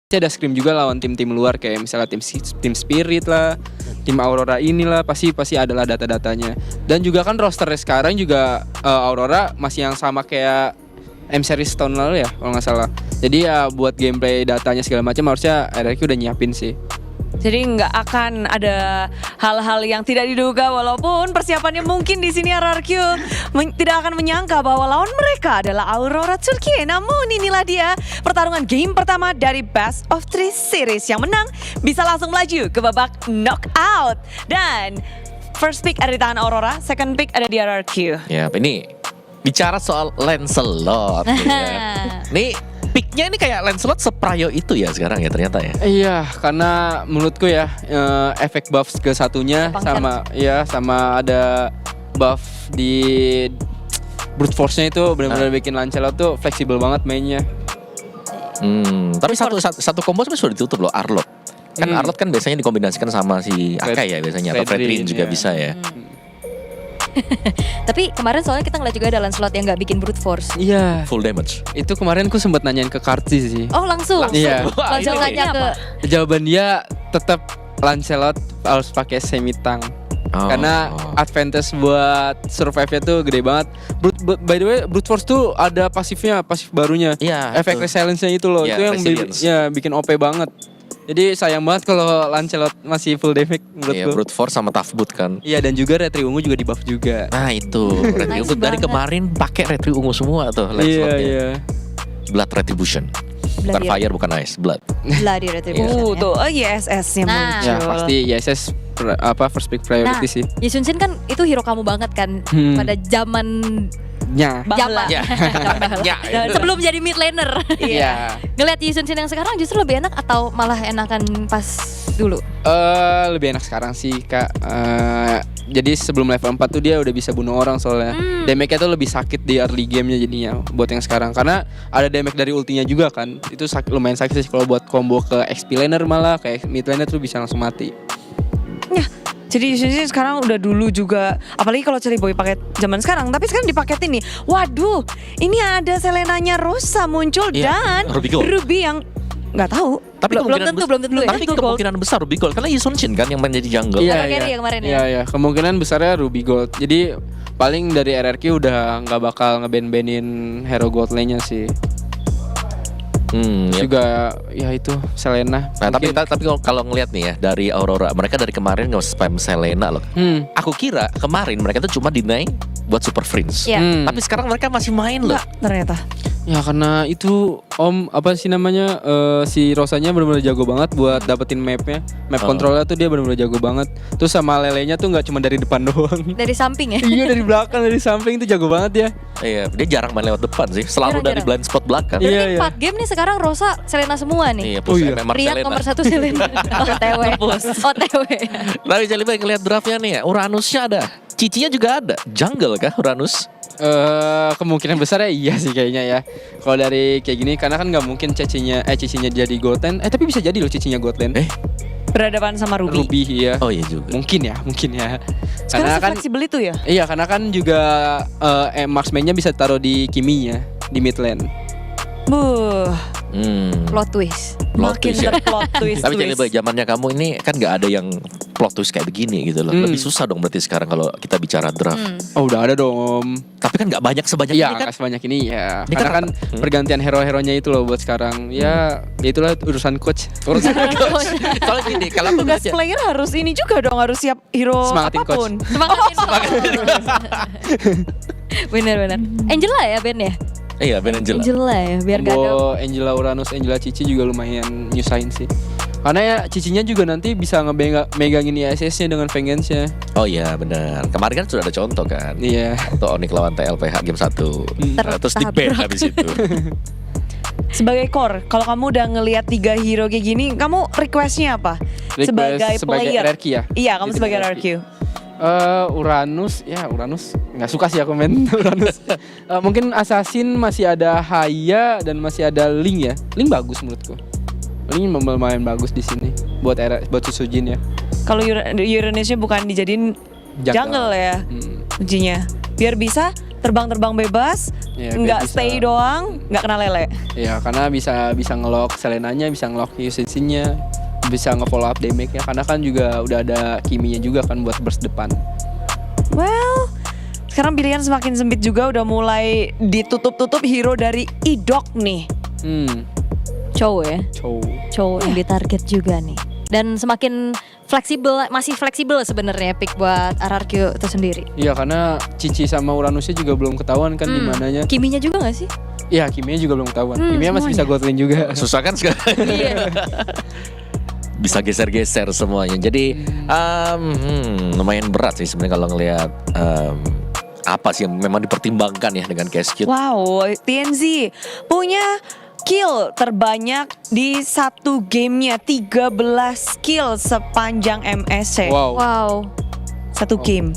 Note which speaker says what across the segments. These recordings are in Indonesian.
Speaker 1: ada scrim juga lawan tim-tim luar kayak misalnya tim Spirit lah, tim Aurora inilah pasti adalah data-datanya. Dan juga kan rosternya sekarang juga Aurora masih yang sama kayak M series tahun lalu ya kalau nggak salah. Jadi ya buat gameplay datanya segala macam harusnya RRQ udah nyiapin sih.
Speaker 2: Jadi nggak akan ada hal-hal yang tidak diduga walaupun persiapannya mungkin di sini RRQ tidak akan menyangka bahwa lawan mereka adalah Aurora Turki. Namun inilah dia pertarungan game pertama dari Best of 3 series yang menang bisa langsung melaju ke babak knockout. Dan first pick ada di tangan Aurora, second pick ada di RRQ.
Speaker 3: Ya, ini bicara soal Lancelot. Ya. Nih picknya ini kayak Lancelot seprayo itu ya sekarang ya ternyata ya.
Speaker 1: Iya, karena menurutku ya efek buff ke satunya sama ada buff di brute force-nya itu benar-benar bikin Lancelot tuh fleksibel banget mainnya.
Speaker 3: Tapi satu combo sebenarnya sudah ditutup loh, Arlot. Kan Arlot kan biasanya dikombinasikan sama si Akai ya biasanya atau Fredrin juga bisa ya.
Speaker 4: Tapi kemarin soalnya kita ngeliat juga ada Lancelot yang gak bikin brute force.
Speaker 1: Iya.
Speaker 3: Full damage.
Speaker 1: Itu kemarin aku sempat nanyain ke Karti sih.
Speaker 4: Oh langsung?
Speaker 1: Iya.
Speaker 4: Langsung nanya ke...
Speaker 1: Jawaban dia tetap Lancelot harus pakai semi tank. Karena advantage buat survive-nya tuh gede banget. By the way, brute force tuh ada pasif barunya.
Speaker 3: Iya.
Speaker 1: Efek resilience-nya itu loh.
Speaker 3: Ya,
Speaker 1: itu yang bikin OP banget. Jadi sayang banget kalau Lancelot masih full damage menurutku.
Speaker 3: Iya, brute force sama tough boot kan.
Speaker 1: Iya, dan juga Retri Ungu juga di buff juga.
Speaker 3: Nah itu, Retri Ungu dari kemarin pakai Retri Ungu semua tuh Lancelotnya.
Speaker 1: Iya.
Speaker 3: Blood Retribution. Fire bukan ice, blood.
Speaker 4: Bloody Retribution.
Speaker 2: Tuh, ISS-nya muncul.
Speaker 1: Ya pasti ISS first pick priority sih.
Speaker 4: Yisun Shin kan itu hero kamu banget kan pada zaman
Speaker 2: Bahla.
Speaker 4: sebelum jadi mid laner.
Speaker 1: Iya.
Speaker 4: Ngeliat Yisun Shin yang sekarang justru lebih enak atau malah enakan pas dulu?
Speaker 1: Lebih enak sekarang sih Kak. Jadi sebelum level 4 tuh dia udah bisa bunuh orang soalnya. Damage-nya tuh lebih sakit di early game-nya jadinya buat yang sekarang. Karena ada damage dari ultinya juga kan. Itu lumayan sakit sih kalau buat combo ke XP laner malah kayak mid laner tuh bisa langsung mati.
Speaker 2: Ya, jadi Yusun sekarang udah dulu juga, apalagi kalau Cherry Boy pakai zaman sekarang, tapi sekarang dipaketin nih. Waduh, ini ada Selenanya Rosa muncul dan Ruby yang nggak tahu.
Speaker 3: Tapi
Speaker 4: belum tentu ya.
Speaker 3: Tapi kemungkinan besar Ruby Gold karena Yisun Shin kan yang menjadi jungle.
Speaker 4: Iya kemarin ya.
Speaker 1: Iya, kemungkinan besarnya Ruby Gold. Jadi paling dari RRQ udah nggak bakal ngeban-banin hero gold lane-nya sih. Juga ya itu Selena.
Speaker 3: Nah tapi kalau ngelihat nih ya dari Aurora, mereka dari kemarin nge-spam Selena loh. Aku kira kemarin mereka tuh cuma deny buat Super Friends. Tapi sekarang mereka masih main loh.
Speaker 2: Ternyata.
Speaker 1: Ya karena itu apa sih namanya si Rosanya benar-benar jago banget buat dapetin mapnya, map controlnya tuh dia benar-benar jago banget. Terus sama Lelenya tuh nggak cuma dari depan doang.
Speaker 4: Dari samping ya?
Speaker 1: Iya dari belakang, dari samping itu jago banget ya.
Speaker 3: Iya dia jarang main lewat depan sih, selalu dari blind spot belakang.
Speaker 4: Berarti 4 game nih sekarang Rosa Selena semua nih.
Speaker 3: Iya plus
Speaker 4: Riat
Speaker 3: Selena.
Speaker 4: nomor 1 Selena. OTW.
Speaker 3: Tapi jadi baik ngeliat draftnya nih ya, Uranusnya ada, Cicinya juga ada, jungle kah Uranus?
Speaker 1: Kemungkinan besar ya iya sih kayaknya ya. Kalau dari kayak gini karena kan nggak mungkin cicinya jadi gold lane. Tapi bisa jadi loh cicinya gold lane.
Speaker 2: Berhadapan sama Ruby.
Speaker 3: Iya. Oh iya juga.
Speaker 1: Mungkin ya.
Speaker 2: Sekarang karena kan fleksibel itu ya?
Speaker 1: Iya, karena kan juga marksman-nya bisa taruh di Kimi-nya di mid lane.
Speaker 4: Plot twist.
Speaker 2: Makin plot twist.
Speaker 3: Tapi jadi baik zamannya kamu ini kan nggak ada yang plot twist kayak begini gitu loh. Lebih susah dong berarti sekarang kalau kita bicara draft.
Speaker 1: Oh udah ada dong.
Speaker 3: Tapi kan nggak banyak sebanyak ini kan.
Speaker 1: Iya sebanyak ini ya.
Speaker 3: Ini
Speaker 1: karena kan pergantian hero-heronya itu loh buat sekarang. Ya itulah urusan coach.
Speaker 3: Soalnya gini kalau aku
Speaker 2: tugas player harus ini juga dong, harus siap hero
Speaker 1: semangatin
Speaker 2: apapun.
Speaker 4: Semangatin. Bener. Angela ya Ben ya?
Speaker 3: Iya Ben
Speaker 4: Angela ya biar gak ada.
Speaker 1: Angela Uranus, Angela Cici juga lumayan nyusahin sih. Karena ya Cicinya juga nanti bisa megangin ISS-nya dengan Vengeance-nya.
Speaker 3: Oh iya benar. Kemarin kan sudah ada contoh kan.
Speaker 1: Iya.
Speaker 3: Waktu Onyx lawan TLPH game 1. Terus di ban habis itu.
Speaker 2: Sebagai core, kalau kamu udah ngelihat 3 hero kayak gini, kamu request-nya apa? Sebagai player.
Speaker 1: RRQ ya?
Speaker 2: Iya, kamu sebagai RRQ.
Speaker 1: Uranus nggak suka sih aku main Uranus. Mungkin Assassin masih ada Haya dan masih ada Ling ya. Ling bagus menurutku. Ling lumayan bagus di sini buat Susujin ya.
Speaker 2: Kalau Uranusnya bukan dijadiin jungle ya, kuncinya. Biar bisa terbang-terbang bebas, nggak stay doang, nggak kena lele.
Speaker 1: Ya karena bisa nge-lock Selenanya, bisa nge-lock Yusinsin-nya, bisa nge-follow up damage-nya. Karena kan juga udah ada Kimi-nya juga kan buat burst depan.
Speaker 2: Well, sekarang pilihan semakin sempit juga, udah mulai ditutup-tutup hero dari Idok nih.
Speaker 4: Chow ya.
Speaker 1: Chow.
Speaker 4: Yang ditarget juga nih. Dan semakin fleksibel, masih fleksibel sebenarnya pick buat RRQ itu sendiri.
Speaker 1: Iya karena Cici sama Uranusnya juga belum ketahuan kan di mananya.
Speaker 4: Kiminya juga gak sih?
Speaker 1: Iya Kimi-nya juga belum ketahuan. Kimi-nya masih bisa gold lane juga.
Speaker 3: Susah kan sekarang.
Speaker 4: Iya.
Speaker 3: Bisa geser-geser semuanya. Jadi lumayan berat sih sebenarnya kalau ngelihat apa sih yang memang dipertimbangkan ya dengan Cascade.
Speaker 2: Wow, TNZ punya kill terbanyak di satu gamenya, 13 kill sepanjang MSC.
Speaker 1: Wow.
Speaker 2: Satu game.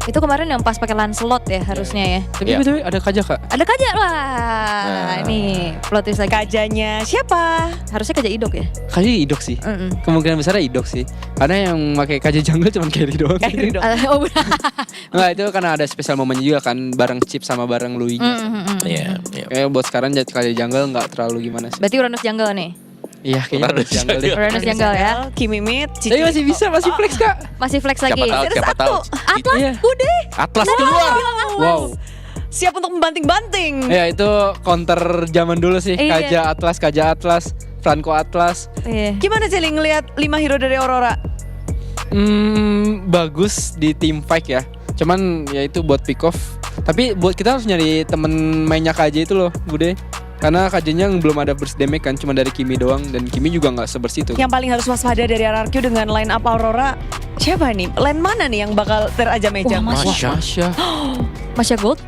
Speaker 4: Itu kemarin yang pas pakai Lancelot ya harusnya ya.
Speaker 1: Tapi
Speaker 3: Iya.
Speaker 1: betul ada Kaja kak.
Speaker 4: Ada Kaja lah.
Speaker 3: Nah.
Speaker 4: Ini plot twist lagi.
Speaker 2: Kajanya siapa?
Speaker 4: Harusnya Kaja Idok ya.
Speaker 1: Kaja Idok sih. Kemungkinan besar Idok sih. Karena yang pakai Kaja jungle cuma carry doang.
Speaker 2: Kairi dong.
Speaker 4: Oh benar.
Speaker 1: Enggak itu karena ada spesial momennya juga kan bareng Chip sama bareng Louis.
Speaker 3: Iya.
Speaker 1: Kayak buat sekarang jadi Kaja jungle nggak terlalu gimana sih.
Speaker 4: Berarti Uranus Jungle nih.
Speaker 1: Iya kayaknya
Speaker 3: Uranus
Speaker 1: Uranus jungle deh.
Speaker 4: Uranus Jungle ya.
Speaker 2: Kimi mid, Cici.
Speaker 1: Tapi masih bisa, masih flex kak.
Speaker 4: Masih flex lagi.
Speaker 3: Siapa tahu.
Speaker 4: Atlas
Speaker 1: Iya.
Speaker 4: udah.
Speaker 3: Atlas keluar.
Speaker 1: Wow.
Speaker 2: Siap untuk membanting-banting.
Speaker 1: Ya itu counter zaman dulu sih.
Speaker 4: Iya.
Speaker 1: Kaja Atlas, Franco Atlas.
Speaker 4: Iya.
Speaker 2: Gimana Celi ngelihat 5 hero dari Aurora?
Speaker 1: Bagus di team fight ya. Cuman ya itu buat pick off. Tapi buat kita harus nyari temen mainnya Kaja itu loh, Bude. Karena Kajanya belum ada burst damage kan, cuma dari Kimi doang. Dan Kimi juga nggak sebersih itu.
Speaker 2: Yang paling harus waspada dari RRQ dengan line up Aurora, siapa nih? Lane mana nih yang bakal terajam-ejam?
Speaker 4: Wah,
Speaker 1: Masya.
Speaker 4: Masya Gold.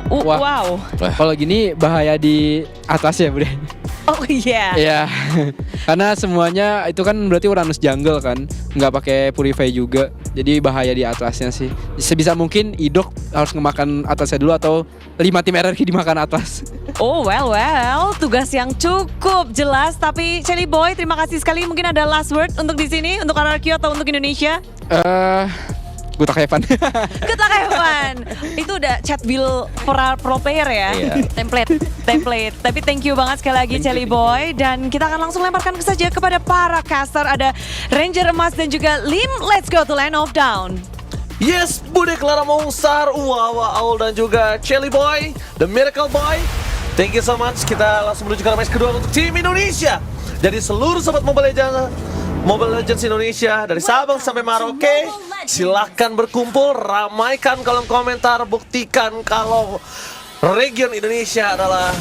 Speaker 1: Wah.
Speaker 2: Wow.
Speaker 1: Kalau gini bahaya di atas ya, Bude.
Speaker 2: Oh iya.
Speaker 1: Iya. Karena semuanya itu kan berarti Uranus jungle kan, nggak pakai Purify juga. Jadi bahaya di atlasnya sih. Sebisa mungkin Idok harus ngemakan atasnya dulu atau 5 tim RRQ dimakan atas.
Speaker 2: Oh well, tugas yang cukup jelas. Tapi Celi Boy, terima kasih sekali. Mungkin ada last word untuk di sini, untuk RRQ atau untuk Indonesia.
Speaker 1: Gue tak Evan.
Speaker 2: Good luck Evan. Itu udah chat bill pro player ya.
Speaker 3: Iya.
Speaker 4: Template.
Speaker 2: Tapi thank you banget sekali lagi Celi Boy. Dan kita akan langsung lemparkan saja kepada para caster. Ada Ranger Emas dan juga Lim. Let's go to Land of Down.
Speaker 5: Yes, Bude Clara Mongsar, Uwawa Aul dan juga Chelly Boy, The Miracle Boy. Thank you so much. Kita langsung menuju ke match kedua untuk tim Indonesia. Jadi seluruh sobat Mobile Legends Indonesia dari Sabang sampai Merauke, silahkan berkumpul, ramaikan kolom komentar, buktikan kalau region Indonesia adalah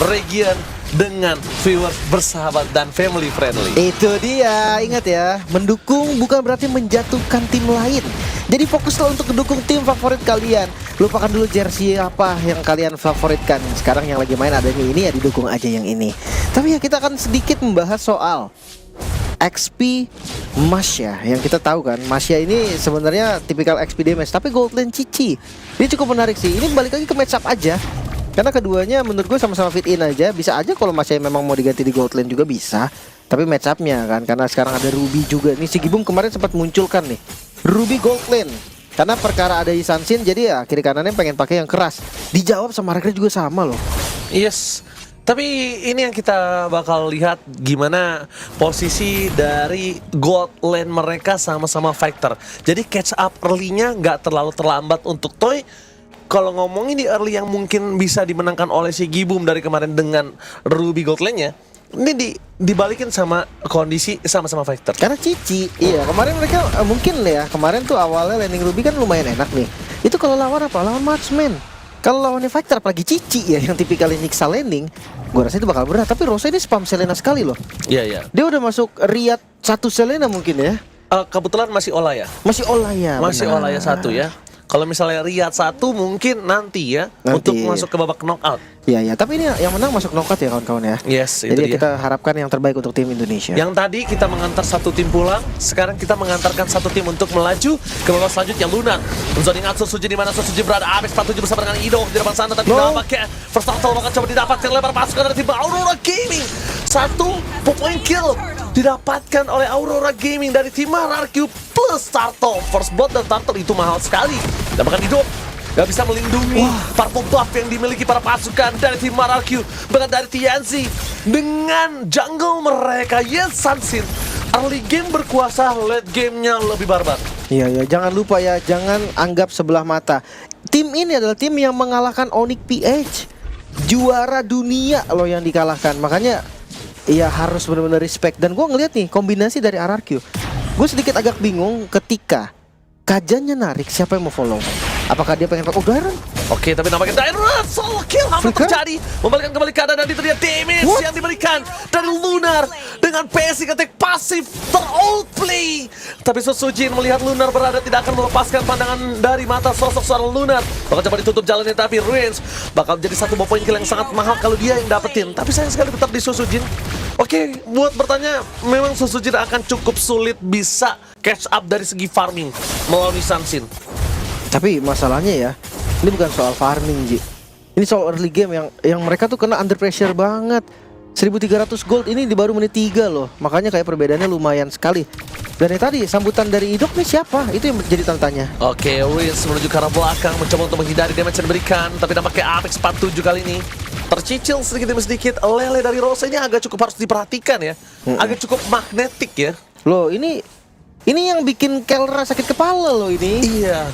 Speaker 5: region dengan viewers bersahabat dan family friendly.
Speaker 6: Itu dia, ingat ya, mendukung bukan berarti menjatuhkan tim lain. Jadi fokuslah untuk mendukung tim favorit kalian. Lupakan dulu jersey apa yang kalian favoritkan. Sekarang yang lagi main adanya ini ya didukung aja yang ini. Tapi ya kita akan sedikit membahas soal XP Masya. Yang kita tahu kan, Masya ini sebenarnya tipikal XP damage, tapi gold lane Cici. Ini cukup menarik sih. Ini balik lagi ke match up aja. Karena keduanya menurut gue sama-sama fit in aja. Bisa aja kalau Masya memang mau diganti di gold lane juga bisa. Tapi match up-nya kan, karena sekarang ada Ruby juga. Nih si Gibum kemarin sempat munculkan nih Ruby gold lane. Karena perkara ada Isansin, jadi ya kiri kanannya pengen pakai yang keras. Dijawab sama Ragnar juga sama loh.
Speaker 5: Yes. Tapi ini yang kita bakal lihat gimana posisi dari gold lane mereka sama-sama fighter. Jadi catch up early-nya nggak terlalu terlambat untuk Toy. Kalau ngomongin di early yang mungkin bisa dimenangkan oleh si Gibum dari kemarin dengan Ruby gold lane-nya, ini dibalikin sama kondisi sama-sama fighter.
Speaker 6: Karena Cici, iya kemarin mereka mungkin ya, kemarin tuh awalnya landing Ruby kan lumayan enak nih. Itu kalau lawan apa? Lawan marksman. Kalau lawannya fighter apalagi Cici ya yang tipikalnya nyiksa landing, gua rasa itu bakal berat. Tapi Rosa ini spam Selena sekali loh.
Speaker 5: Iya, iya.
Speaker 6: Dia udah masuk Riyad 1 Selena mungkin ya.
Speaker 5: Kebetulan masih Olaya.
Speaker 6: Masih Olaya.
Speaker 5: Masih
Speaker 6: benar.
Speaker 5: Olaya 1 ya. Kalau misalnya Riyad 1 mungkin nanti ya
Speaker 6: Nanti.
Speaker 5: untuk masuk ke babak knockout.
Speaker 6: Iya ya, tapi ini yang menang masuk knockout ya kawan-kawan ya.
Speaker 5: Yes, itu
Speaker 6: Jadi
Speaker 5: dia.
Speaker 6: kita harapkan yang terbaik untuk tim Indonesia.
Speaker 5: Yang tadi kita mengantar satu tim pulang, sekarang kita mengantarkan satu tim untuk melaju ke babak selanjutnya. Lunan menzoning Atsu Suji di mana Atsu Suji berada. Apex 47 bersama dengan Ido di depan sana, tapi nampaknya first battle akan coba didapatkan lebar pasukan dari tim Aurora Gaming. 1 point kill didapatkan oleh Aurora Gaming dari tim RRQ plus Turtle. First blood dan Turtle itu mahal sekali. Dapatkan Ido. gak bisa melindungi purple buff yang dimiliki para pasukan dari tim RRQ, bahkan dari TNC. Dengan jungle mereka, yes Sansin, early game berkuasa, late gamenya lebih barbar.
Speaker 6: Iya, jangan lupa ya, jangan anggap sebelah mata. Tim ini adalah tim yang mengalahkan Onyx PH, juara dunia loh yang dikalahkan. Makanya ya harus benar-benar respect. Dan gue ngeliat nih kombinasi dari RRQ, gue sedikit agak bingung ketika Kajannya narik, siapa yang mau follow? Apakah dia pengen pakai Dairon?
Speaker 5: Oke, tapi nampaknya Dairon solo kill hampir
Speaker 6: Flicker?
Speaker 5: terjadi. Membalikan kembali keadaan dan itu dia damage yang diberikan dari Lunar dengan passing attack pasif ter-outplay. Tapi Susujin melihat Lunar berada tidak akan melepaskan pandangan dari mata sosok seorang Lunar. Bakal coba ditutup jalannya, tapi Ruins bakal jadi satu poin kill yang sangat mahal kalau dia yang dapetin. Tapi sayang sekali tetap di Susujin. Oke, buat bertanya, memang Susujin akan cukup sulit bisa catch up dari segi farming melalui Sansin.
Speaker 6: Tapi masalahnya ya, ini bukan soal farming, Ji. Ini soal early game yang mereka tuh kena under pressure banget. 1300 gold ini di baru menit 3 loh. Makanya kayak perbedaannya lumayan sekali. Dan yang tadi sambutan dari Idok nih siapa? Itu yang menjadi tanda tanya.
Speaker 5: Oke, Ruins menuju ke arah belakang mencoba untuk menghindari damage yang diberikan, tapi nampaknya Apex 47 kali ini tercicil sedikit demi sedikit. Lele dari Rosa ini agak cukup harus diperhatikan ya. Agak cukup magnetik ya.
Speaker 6: Loh, ini yang bikin Kelra sakit kepala loh ini.
Speaker 5: Iya.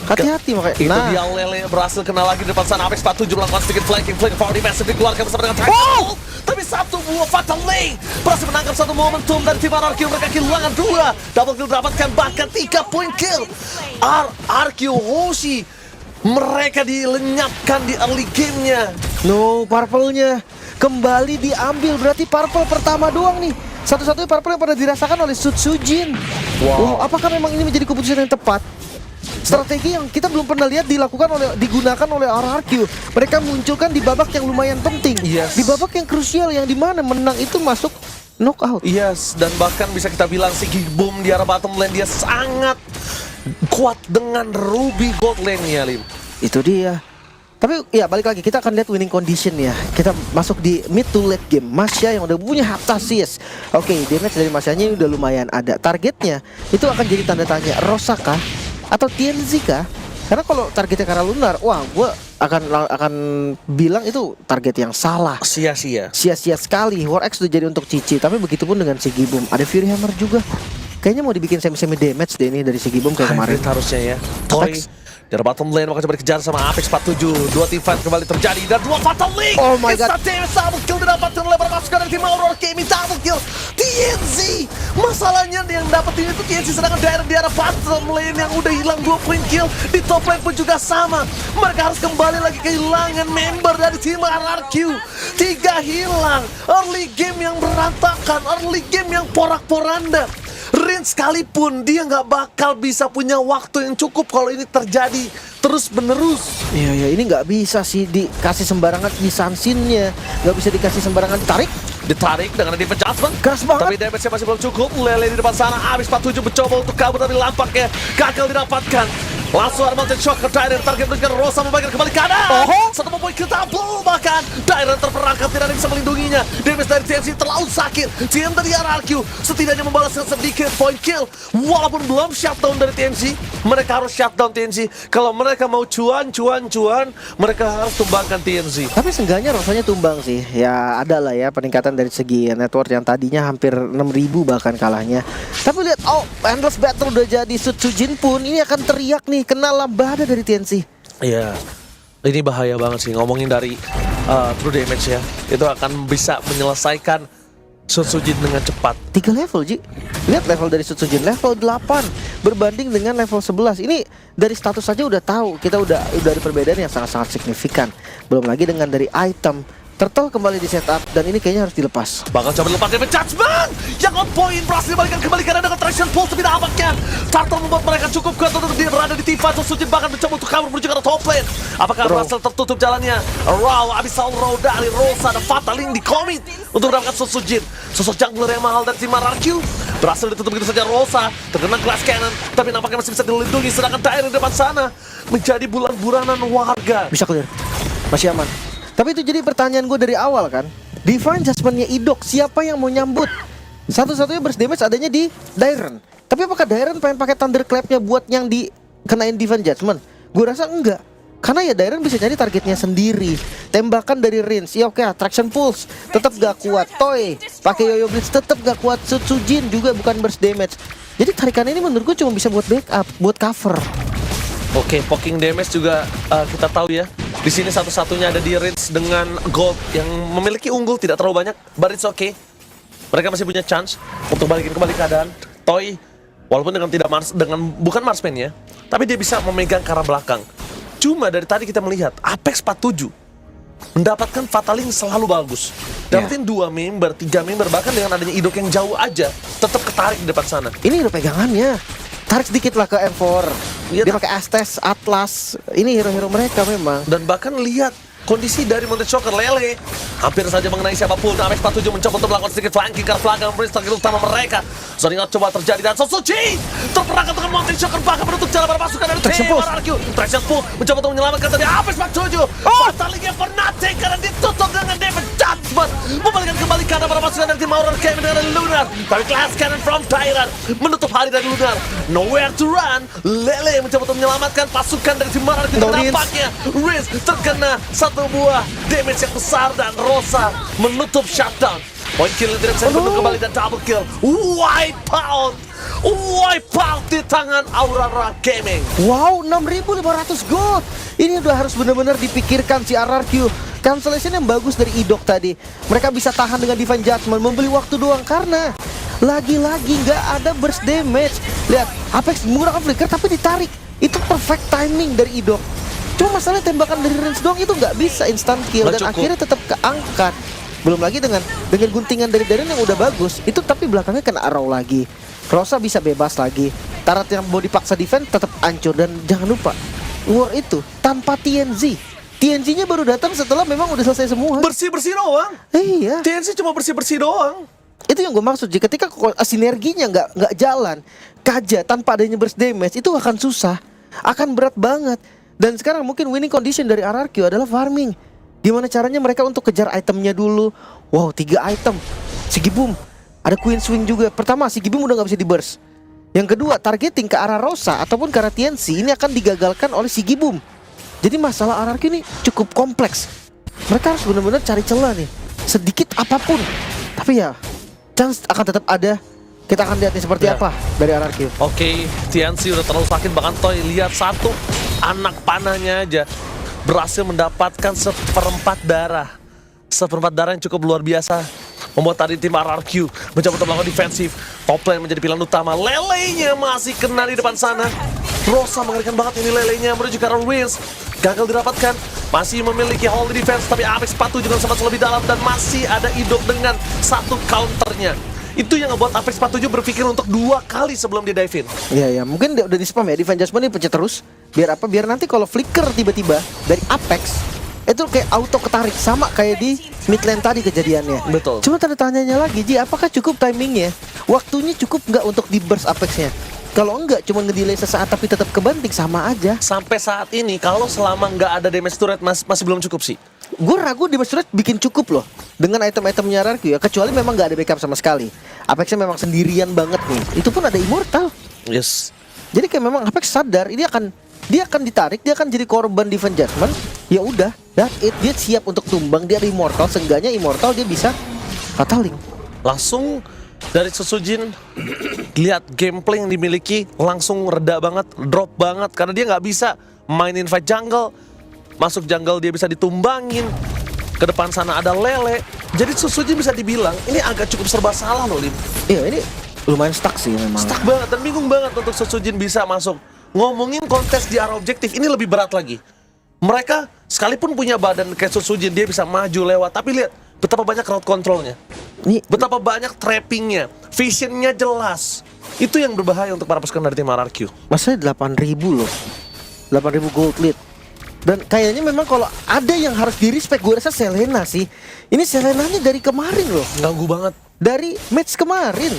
Speaker 6: Hati-hati makanya.
Speaker 5: Itu dia Lele berhasil kena lagi di depan sana. Apex 47 melakukan sedikit flanking for defensive dikeluarkan bersama dengan Triangle. Tapi satu buah Fatal Lane berhasil menangkap satu momentum dari tim RRQ. Mereka kehilangan 2 double kill dapatkan bahkan 3 point kill. RRQ Hoshi mereka dilenyapkan di early gamenya.
Speaker 6: No, purple-nya kembali diambil. Berarti purple pertama doang nih. Satu-satunya purple yang pernah dirasakan oleh Sutsujin. Wow, apakah memang ini menjadi keputusan yang tepat? Strategi yang kita belum pernah lihat digunakan oleh RRQ. Mereka munculkan di babak yang lumayan penting.
Speaker 5: Yes.
Speaker 6: Di babak yang krusial yang dimana menang itu masuk knockout.
Speaker 5: Yes, dan bahkan bisa kita bilang si Gigboom di arah bottom lane dia sangat kuat dengan Ruby Gold lane-nya, Lim.
Speaker 6: Itu dia. Tapi ya balik lagi, kita akan lihat winning condition ya. Kita masuk di mid to late game. Masya yang udah punya Heptasis. Oke, damage dari Masyanya ini udah lumayan ada. Targetnya itu akan jadi tanda tanya, Rosa kah? Atau TNZ kah? Karena kalau targetnya karena Lunar, wah gue akan bilang itu target yang salah.
Speaker 5: Sia-sia.
Speaker 6: Sia-sia sekali. War X udah jadi untuk Cici. Tapi begitupun dengan si Gibum. Ada Fury Hammer juga. Kayaknya mau dibikin semi-semi damage deh ini dari si Gibum kayak kemarin.
Speaker 5: Harusnya ya. Toy dari bottom lane bakal coba dikejar sama Apex 47. 2 team fight kembali terjadi dan 2 Fatal Link.
Speaker 6: Oh my god.
Speaker 5: Double kill didapatkan oleh para pasukan dari tim Aurora Gaming. Double kill TNC. Masalahnya yang dapetin itu TNC, sedangkan daerah di arah bottom lane yang udah hilang 2 point kill. Di top lane pun juga sama. Mereka harus kembali lagi kehilangan member dari tim RRQ. 3 hilang. Early game yang berantakan, early game yang porak-poranda. Rin sekalipun dia nggak bakal bisa punya waktu yang cukup kalau ini terjadi terus menerus.
Speaker 6: Iya, ini nggak bisa sih dikasih sembarangan di Sansinnya. Nggak bisa dikasih sembarangan
Speaker 5: Ditarik dengan defense adjustment.
Speaker 6: Keras banget.
Speaker 5: Tapi damage-nya masih belum cukup. Lele di depan sana. Apex 47 mencoba untuk kabur tapi lampaknya gagal didapatkan. Langsung ada Mountain Shock ke Dairon. Target menunjukkan Rosa membagikan kembali kanan. Satu poin kill double bahkan. Dairon terperangkap, tidak ada yang bisa melindunginya. Damage dari TNC terlalu sakit. Tim dari RRQ setidaknya membalaskan sedikit point kill. Walaupun belum shutdown dari TNC, mereka harus shutdown TNC. Kalau mereka mau cuan, mereka harus tumbangkan TNC.
Speaker 6: Tapi seenggaknya Rosanya tumbang sih. Ya ada lah ya peningkatan dari segi network yang tadinya hampir 6.000 bahkan kalahnya. Tapi lihat, Endless Battle udah jadi. Sutsujin pun ini akan teriak nih, kena lambada dari TNC.
Speaker 5: Iya, ini bahaya banget sih ngomongin dari true damage ya. Itu akan bisa menyelesaikan Sutsujin dengan cepat.
Speaker 6: 3 level, Ji. Lihat level dari Sutsujin, level 8 berbanding dengan level 11. Ini dari status saja udah tahu, kita udah ada perbedaan yang sangat-sangat signifikan. Belum lagi dengan dari item. Turtle kembali di setup dan ini kayaknya harus dilepas.
Speaker 5: Bakal coba dilepas dari Judgment yang on point, berhasil dibalikan kembali karena dengan traction pulse tapi dapatkan. Turtle membuat mereka cukup kuat untuk dia berada di T5. Sutsujin bahkan mencoba untuk kabur menuju ke arah top lane. Apakah berhasil tertutup jalannya? Raw, Abyssal Raw dari Rosa dan Fatal Link di commit untuk mendapatkan Sutsujin. Sosok jungler yang mahal dari tim RRQ berhasil ditutup begitu saja. Rosa terkena glass cannon tapi nampaknya masih bisa dilindungi, sedangkan Dairon di depan sana menjadi bulan-bulanan warga.
Speaker 6: Bisa clear, masih aman. Tapi itu jadi pertanyaan gue dari awal kan. Divine Judgment-nya Idok, siapa yang mau nyambut? Satu-satunya burst damage adanya di Dairon. Tapi apakah Dairon pengen pakai Thunderclap-nya buat yang dikenain Divine Judgment? Gue rasa enggak. Karena ya Dairen bisa jadi targetnya sendiri. Tembakan dari Rins, ya oke, Attraction Pulse tetap gak kuat. Toy pakai Yoyo Blitz tetap gak kuat. Sutsujin juga bukan burst damage. Jadi tarikan ini menurutku cuma bisa buat backup, buat cover.
Speaker 5: Oke, poking damage juga kita tahu ya. Di sini satu-satunya ada di Rins dengan gold yang memiliki unggul tidak terlalu banyak, but it's okay. Mereka masih punya chance untuk balikin kembali keadaan. Toy walaupun bukan marksman ya, tapi dia bisa memegang ke arah belakang. Cuma dari tadi kita melihat Apex 47 mendapatkan Fataling selalu bagus. Dapetin 2 member, 3 member, bahkan dengan adanya idok yang jauh aja tetap ketarik di depan sana.
Speaker 6: Ini udah pegangannya. Tarik sedikit lah ke M4.
Speaker 5: Iya,
Speaker 6: Dia pakai Astes, Atlas. Ini hero-hero mereka memang.
Speaker 5: Dan bahkan lihat kondisi dari Mountain Shocker Lele hampir saja mengenai siapapun. Apex 47 mencoba untuk melakukan sedikit flanking ke belakang Prince target utama mereka. Zoning out coba terjadi dan Sosuchi terperangkap dengan Mountain Shocker bahkan menutup jalan para pasukan dari tim RRQ. Traction Pull mencoba untuk menyelamatkan tadi Apex 47. Fatalingnya Fnatic karena ditutup dengan David Judgment. Membalikan kembali karena para pasukan dari tim Aurora Gaming dengan Lunar. Tapi Glass Cannon from Tyrant menutup hari dari Lunar. Nowhere to run. Lele mencoba untuk menyelamatkan pasukan dari tim RRQ. Nampaknya Riz terkena satu buah damage yang besar dan Rosa menutup shutdown. Point kill tidak bisa dibentuk kembali dan double kill. Wipe out di tangan Aurora Gaming.
Speaker 6: Wow, 6.500 gold. Ini udah harus benar-benar dipikirkan si RRQ. Cancellation yang bagus dari Idok tadi. Mereka bisa tahan dengan Divine Judgment, membeli waktu doang karena lagi-lagi nggak ada burst damage. Lihat, Apex menggunakan flicker tapi ditarik. Itu perfect timing dari Idok. Cuma masalahnya tembakan dari Rins doang itu nggak bisa instant kill dan akhirnya tetap keangkat. Belum lagi dengan guntingan dari Dairen yang udah bagus. Itu tapi belakangnya kena arrow lagi. Rosa bisa bebas lagi. Tarat yang mau dipaksa defense tetap hancur. Dan jangan lupa, war itu tanpa TNZ. TNZ-nya baru datang setelah memang udah selesai semua.
Speaker 5: Bersih-bersih doang.
Speaker 6: Iya.
Speaker 5: TNC cuma bersih-bersih doang.
Speaker 6: Itu yang gue maksud. Ketika sinerginya nggak jalan, Kaja tanpa adanya burst damage itu akan susah, akan berat banget. Dan sekarang mungkin winning condition dari RRQ adalah farming. Gimana caranya mereka untuk kejar itemnya dulu. Wow, 3 item. Sigibum. Ada Queen Swing juga. Pertama, Sigibum udah gak bisa di-burst. Yang kedua, targeting ke arah Rosa ataupun ke arah TNC ini akan digagalkan oleh Sigibum. Jadi masalah RRQ ini cukup kompleks. Mereka harus benar-benar cari celah nih, sedikit apapun. Tapi ya, chance akan tetap ada. Kita akan lihat nih seperti apa dari RRQ.
Speaker 5: Oke, TNC udah terlalu sakit. Bahkan Toy lihat satu anak panahnya aja berhasil mendapatkan seperempat darah. Seperempat darah yang cukup luar biasa. Membuat tadi tim RRQ mencoba untuk melakukan defensif. Top lane menjadi pilihan utama. Lelenya masih kena di depan sana. Rosa mengerikan banget ini lelenya menuju ke arah Wins. Gagal didapatkan. Masih memiliki hold defense. Tapi Apex 47 juga sempat lebih dalam. Dan masih ada Idok dengan satu counternya. Itu yang ngebuat Apex 47 berpikir untuk 2 kali sebelum dia dive in.
Speaker 6: Iya, mungkin dia udah di spam ya. Divine Judgment ini pencet terus. Biar apa? Biar nanti kalau flicker tiba-tiba dari Apex itu kayak auto ketarik, sama kayak di mid lane tadi kejadiannya.
Speaker 5: Betul.
Speaker 6: Cuma tanda tanyanya lagi, Ji, apakah cukup timingnya? Waktunya cukup nggak untuk di burst Apexnya? Kalau enggak, cuma ngedelay sesaat tapi tetap kebanting, sama aja.
Speaker 5: Sampai saat ini kalau selama nggak ada damage turret masih belum cukup sih.
Speaker 6: Gue ragu di Turret bikin cukup loh dengan item-itemnya RRQ ya, kecuali memang nggak ada backup sama sekali. Apexnya memang sendirian banget nih. Itu pun ada Immortal.
Speaker 5: Yes.
Speaker 6: Jadi kayak memang Apex sadar ini dia akan ditarik, dia akan jadi korban Divine Judgment. Ya udah, that's it. Dia siap untuk tumbang, dia ada Immortal, seenggaknya Immortal dia bisa Fataling.
Speaker 5: Langsung dari Susujin lihat gameplay yang dimiliki langsung reda banget, drop banget karena dia nggak bisa mainin fight jungle. Masuk jungle dia bisa ditumbangin. Ke depan sana ada Lele. Jadi Susujin bisa dibilang ini agak cukup serba salah loh, Lim.
Speaker 6: Iya, ini lumayan stuck sih memang.
Speaker 5: Stuck banget dan bingung banget untuk Susujin bisa masuk. Ngomongin kontes di arah objektif ini lebih berat lagi. Mereka sekalipun punya badan kayak Susujin, dia bisa maju lewat. Tapi lihat betapa banyak crowd controlnya. Betapa banyak trappingnya. Visionnya jelas. Itu yang berbahaya untuk para pasukan dari tim RRQ.
Speaker 6: Masalahnya 8.000 loh. 8.000 gold lead. Dan kayaknya memang kalau ada yang harus di-respect, gue rasa Selena sih. Ini Selenanya dari kemarin loh.
Speaker 5: Ganggu banget.
Speaker 6: Dari match kemarin.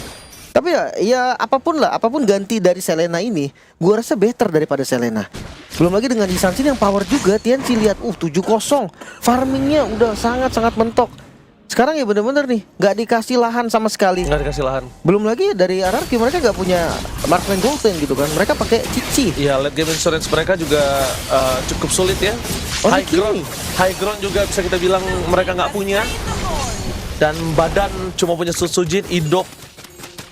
Speaker 6: Tapi ya apapun lah, apapun ganti dari Selena ini, gue rasa better daripada Selena. Belum lagi dengan Yisansin yang power juga. TNC lihat, 7-0. Farmingnya udah sangat-sangat mentok. sekarang ya bener-bener nih nggak dikasih lahan sama sekali.
Speaker 5: Nggak dikasih lahan.
Speaker 6: Belum lagi dari RRQ mereka nggak punya marksman golden gitu kan. Mereka pakai Cici.
Speaker 5: Iya, late game insurance mereka juga cukup sulit ya.
Speaker 6: Oh,
Speaker 5: High ground juga bisa kita bilang mereka nggak punya. Dan badan cuma punya Susujin, Idok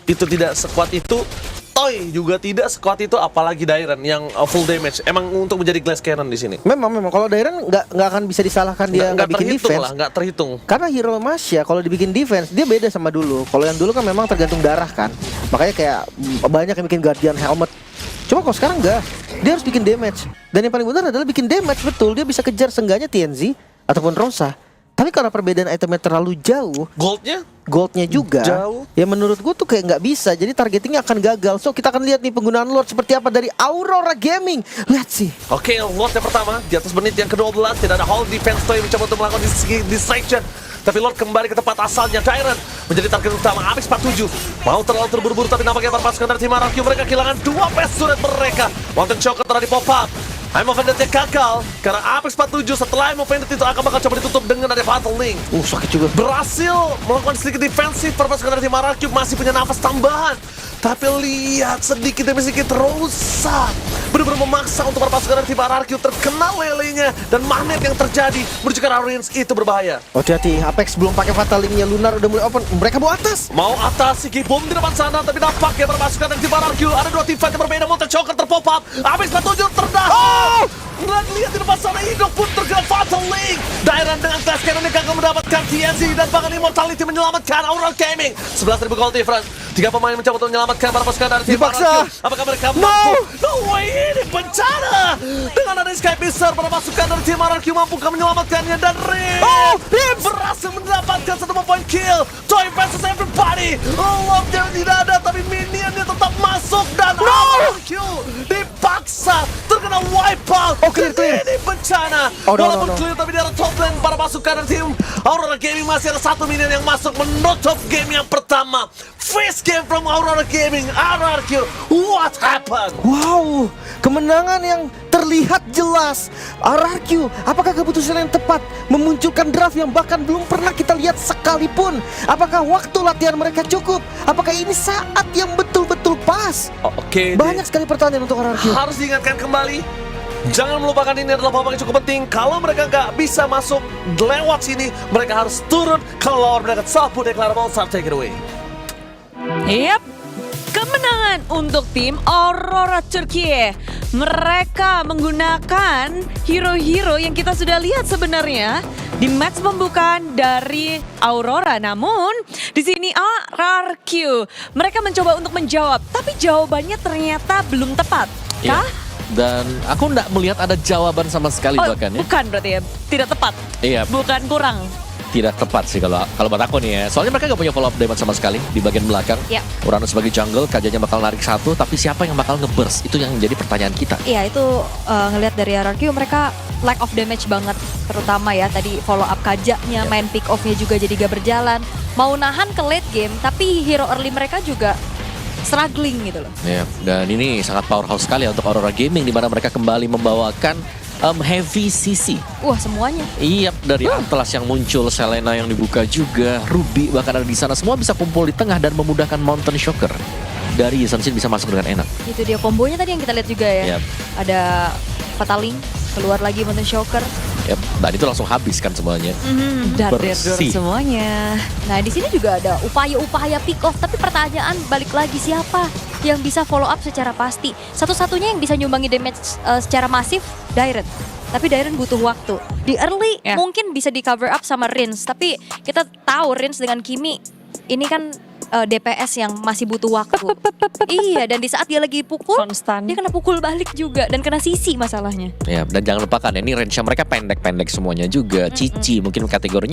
Speaker 5: itu tidak sekuat itu. Toy juga tidak sekuat itu, apalagi Dairen yang full damage. Emang untuk menjadi glass cannon di sini.
Speaker 6: Memang kalau Dairen nggak akan bisa disalahkan dia nggak bikin defense.
Speaker 5: Nggak terhitung.
Speaker 6: Karena hero Masya kalau dibikin defense dia beda sama dulu. Kalau yang dulu kan memang tergantung darah kan. Makanya kayak banyak yang bikin Guardian helmet. Cuma kalau sekarang enggak, dia harus bikin damage. Dan yang paling benar adalah bikin damage betul. Dia bisa kejar seenggaknya TNZ ataupun Rosa. Tapi karena perbedaan itemnya terlalu jauh, goldnya juga
Speaker 5: jauh,
Speaker 6: ya menurut gue tuh kayak nggak bisa. Jadi targetingnya akan gagal. So kita akan lihat nih penggunaan Lord seperti apa dari Aurora Gaming. Let's see.
Speaker 5: Oke, Lord yang pertama di atas menit yang ke-12 tidak ada hold defense. Toy mencoba untuk melakukan distraction. Tapi Lord kembali ke tempat asalnya. Dairen menjadi target utama. Apex 47 mau terlalu terburu-buru, tapi nampaknya pasukan dari tim RRQ mereka kehilangan 2 best surat mereka. Wanton Choker telah di pop up. Imo Vendetta gagal karena Apex 47 setelah Imo Vendetta itu akan bakal coba ditutup dengan ada Fatal Link.
Speaker 6: Sakit juga.
Speaker 5: Berhasil melakukan sedikit defensif, pasukan dari tim RRQ masih punya nafas tambahan. Tapi lihat sedikit demi sedikit rusak. Benar-benar memaksa untuk pasukan dari tim RRQ terkena lelenya. Dan magnet yang terjadi menuju ke arah range itu berbahaya.
Speaker 6: Hati-hati, Apex belum pakai Fatal Link-nya. Lunar udah mulai open. Mereka bawa atas.
Speaker 5: Mau atas, Siki Boom di depan sana. Tapi nampaknya pasukan dari tim RRQ ada 2 team fight yang berbeda. Monster Choker terpop up. Apex 47 terdahulu. Dan lihat di depan sana, Idok pun terkena Fatal Link. Dairen dengan Glass Cannon yang gagal mendapatkan TNZ. Dan bahkan Immortality menyelamatkan Aurora Gaming. 11.000 gold difference. 3 pemain mencoba untuk menyelamatkan para pasukan dari tim RRQ. Apakah mereka mampu? No way, ini bencana. Dengan ada Sky Pisar, para pasukan dari tim RRQ mampukah menyelamatkannya. Dan Rims berhasil mendapatkan 1 point kill. Toy versus everybody. Lordnya tidak ada, tapi minionnya tetap masuk. Dan RRQ dipaksa terkena wipeout.
Speaker 6: Clear.
Speaker 5: Ini bencana. Walaupun clear, tapi di arah top lane para pasukan dari tim Aurora Gaming masih ada 1 minion yang masuk menutup game yang pertama. Face game from Aurora Gaming. RRQ, what happened?
Speaker 6: Wow, kemenangan yang terlihat jelas. RRQ, apakah keputusan yang tepat memunculkan draft yang bahkan belum pernah kita lihat sekalipun? Apakah waktu latihan mereka cukup? Apakah ini saat yang betul-betul pas?
Speaker 5: Oke,
Speaker 6: banyak sekali pertanyaan untuk RRQ.
Speaker 5: Harus diingatkan kembali. Jangan melupakan ini adalah babak yang cukup penting. Kalau mereka nggak bisa masuk lewat sini, mereka harus turun kalau mereka sapu deklarasi Monster. Take it away.
Speaker 2: Yap, kemenangan untuk tim Aurora Turkiye. Mereka menggunakan hero-hero yang kita sudah lihat sebenarnya di match pembukaan dari Aurora. Namun di sini RRQ mereka mencoba untuk menjawab, tapi jawabannya ternyata belum tepat. Kah?
Speaker 3: Dan aku nggak melihat ada jawaban sama sekali bahkan ya.
Speaker 2: Bukan berarti ya, tidak tepat.
Speaker 3: Iya.
Speaker 2: Bukan kurang.
Speaker 3: Tidak tepat sih kalau buat aku nih ya. Soalnya mereka nggak punya follow up damage sama sekali di bagian belakang.
Speaker 4: Iya.
Speaker 3: Uranus sebagai jungle, Kajanya bakal narik 1, tapi siapa yang bakal nge-burst? Itu yang menjadi pertanyaan kita.
Speaker 4: Iya itu ngelihat dari RRQ mereka lack of damage banget. Terutama ya tadi follow up Kajanya, main pick off-nya juga jadi gak berjalan. Mau nahan ke late game, tapi hero early mereka juga struggling gitu loh.
Speaker 3: Ya, dan ini sangat powerhouse sekali ya untuk Aurora Gaming, di mana mereka kembali membawakan heavy CC.
Speaker 4: Wah semuanya.
Speaker 3: Iya, dari Atlas yang muncul, Selena yang dibuka juga, Ruby bahkan ada di sana. Semua bisa kumpul di tengah dan memudahkan Mountain Shocker. Dari Sun Shin bisa masuk dengan enak.
Speaker 4: Itu dia kombonya tadi yang kita lihat juga ya.
Speaker 3: Yep.
Speaker 4: Ada Fatal Link, keluar lagi Mountain Shocker.
Speaker 3: Yep. Dan itu langsung habis kan semuanya. Bersih.
Speaker 2: Semuanya.
Speaker 4: Nah di sini juga ada upaya-upaya pick off, tapi pertanyaan balik lagi siapa yang bisa follow up secara pasti. Satu-satunya yang bisa nyumbangi damage secara masif, Dairen. Tapi Dairen butuh waktu. Di early mungkin bisa di cover up sama Rins, tapi kita tahu Rins dengan Kimi ini kan DPS yang masih butuh waktu. Iya, dan di saat dia lagi pukul,
Speaker 2: konstan.
Speaker 4: dia kena pukul balik juga dan kena sisi masalahnya.
Speaker 3: Ya, dan jangan lupakan ini range mereka pendek-pendek semuanya juga. Cici mungkin kategorinya